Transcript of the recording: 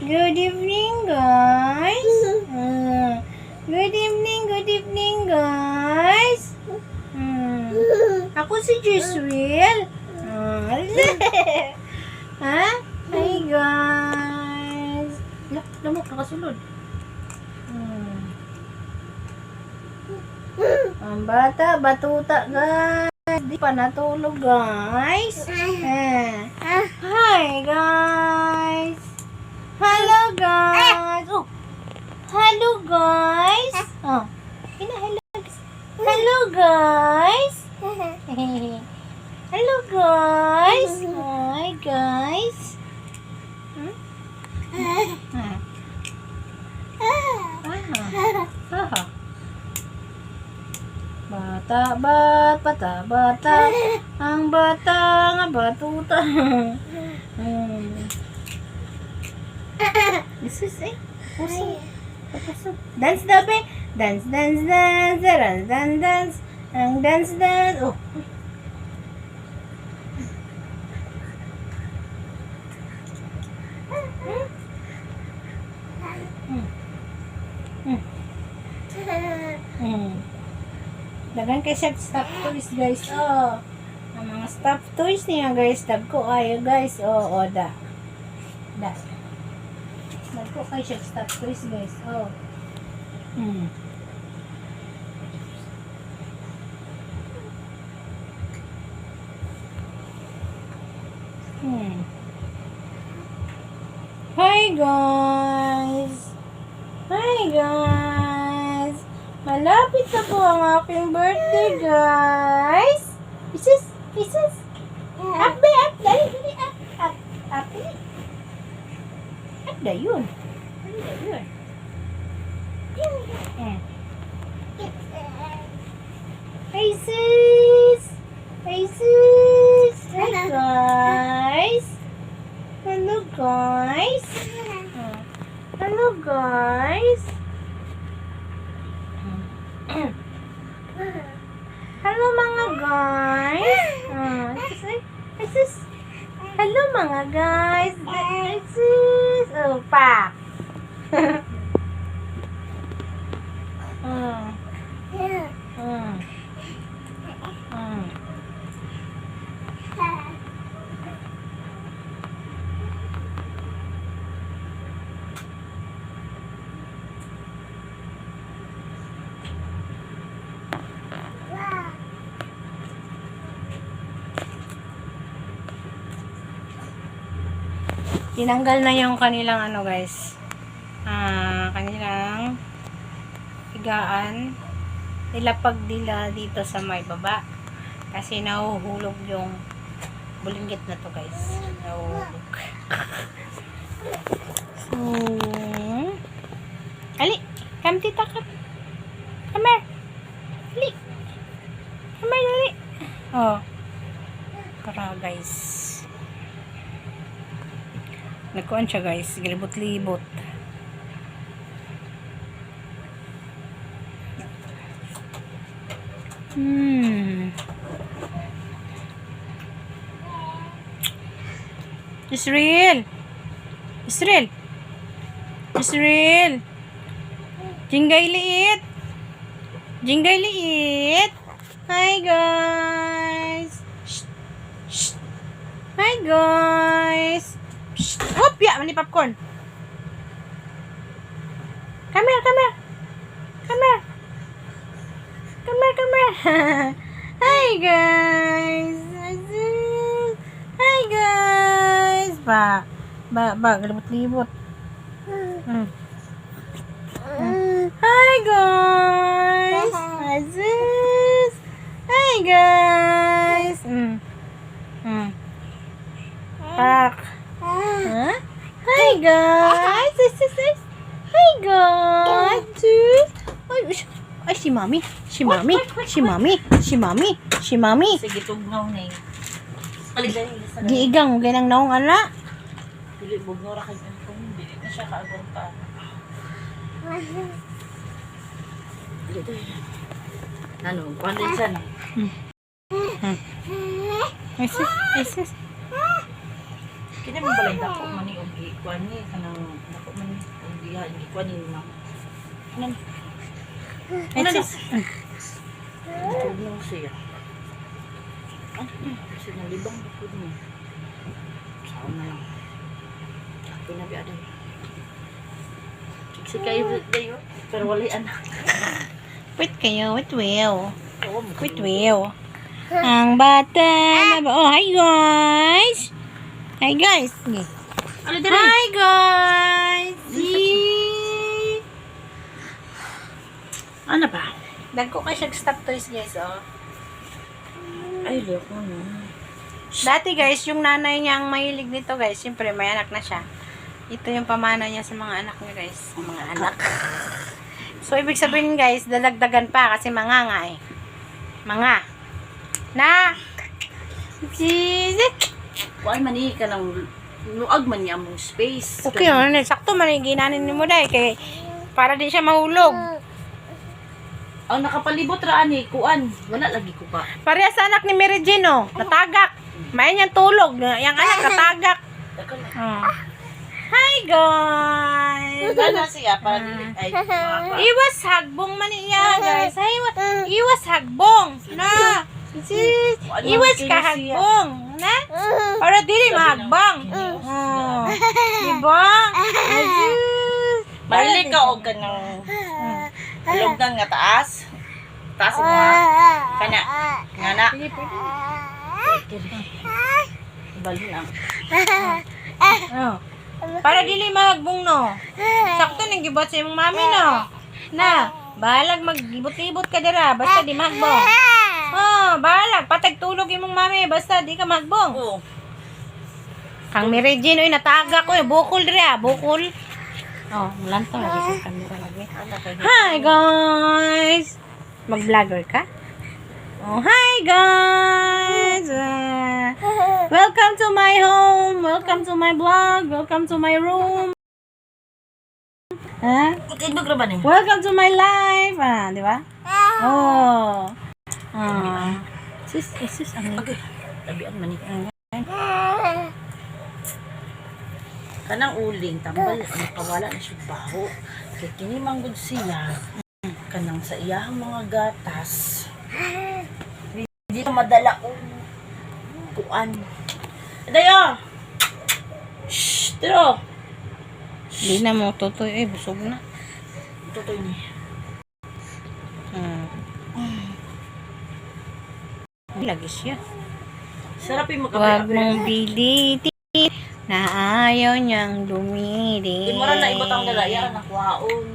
Good evening, guys. Good evening, guys. Ako si Jiswil. Ha? Hi, guys. Lamok, nakasunod. Ang bata, batuta, guys. Di pa natulog, guys. Hi, guys. Hello, guys. Oh. Hello, guys. Oh. Hello, guys. Hello, guys. Hello, guys. Hi, guys. Bata. Ang bata nga batuta. This is it. Dance dabe. Dance. Ang dance. Oh. Dagan kay siya stop toys, guys. Oh. Ang mga stop toys niya, guys. Dagko ayo, guys. Oh, da. Dagko kay siya stop toys, guys. Oh. Hi, guys. Malapit na po ang aking birthday, guys. Isis. Up, dali, up. Up, da yun. Hey, sis. Hi, guys. Hello, guys. Hello, mga guys. Hello, mga guys. Oh, pa. Tinanggal na yung kanilang ano, guys. Kanilang higaan. Nilapag nila dito sa may baba. Kasi nahuhulog yung bulinggit na to, guys. Nahuhulog. So, ali, come tita, come. Come here. Ali. Come here, ali. Oh. Para, guys. Nagkuhan siya, guys. Galibot-libot. Israel. Jinggay liit. Hi, guys. Shh. Hi, guys. Hop, ya, mani popcorn. Come here. Hi, guys. Ba, galibot-libot. Hi, guys. Hi, guys. Pak. Hi, guys. Hi, guys. Ay, si mami. Sige, tugnaw na yun. Giigang, ganang naong ala. Dili, bugnora kay Antong. Dili na siya kaagonta. Ano, kuhan din siya na. Ay, sis. Kini mo balay dako man ni og ikuan ni kanang dako man ni og diha ikuan ni na. Ano? Ay, Ano? sis. Tulong siya. Ano ni? Sinalibang ko ni. Saan na lang. Pinabi aday. Si kayo dayo pero wala anak. Wait kayo, wait well. Oo, Wait well. Ang bata na ba? Oh, hi guys! Hi guys! Ano dali? Hi guys! See? Ano ba? Dagko kayo siya stop toys guys, oh. Ay, liyak mo na. Dati guys, yung nanay niya ang mahilig nito guys. Siyempre, may anak na siya. Ito yung pamana niya sa mga anak niya guys. Sa mga anak. So, ibig sabihin guys, dalagdagan pa kasi manganga eh. Mga. Na! Sisit! Kuan man ni ka ng nuag man niya mong space. Okay, ano, sakto man yung ginanin mo dahil kay para din siya mahulog. Ang nakapalibot ra ani kuan, wala lagi ko pa. Pareha sa anak ni Mary Jane, oh. Natagak. May niyang tulog. Yung anak, natagak. Oh. Hi, guys! Ano siya para dili ay mga Iwas hagbong man niya, guys. Ay, iwas hagbong. Na. Sis, iwas ka hagbong. Na? Para dili mahagbang. Oh. Diba? Ay, sis. Balik ka og kanang lugdan nga taas. Taas nga kana ngana. Balik na. Oh. Para dili mahagbong, no. Sakto nang gibot sa imong mami, no. Na, bahalag maglibot-libot ka dira basta di mahagbong. Oh, bahalag patag tulog imong mami basta di ka mahagbong. Oo. Kang Mary Jane, oy, natagak ko, bukol dira, bukol. Oh, lantaw lagi sa camera lagi. Hi, guys! Mag-vlogger ka? Oh, hi, guys! Welcome to my home. Welcome to my vlog. Welcome to my room. Ha? Tindog ra ba ni? Welcome to my life. Ah, di ba? Oh. Ah. Sis, ang Okay. Tabian man ni. Kanang uling tambal ang kawala na siya baho. Kay kini manggod siya kanang sa iyahang mga gatas. Hindi na madala og kuan. Dayo. Shh, tiro. Di na mo tutoy. Eh, busog na. Tutoy ni. Lagi siya. Sarap yung Huwag magkape. mong bilitin na ayaw niyang dumiri. Di mo ra na ibot ang dala, yan ang kwaon.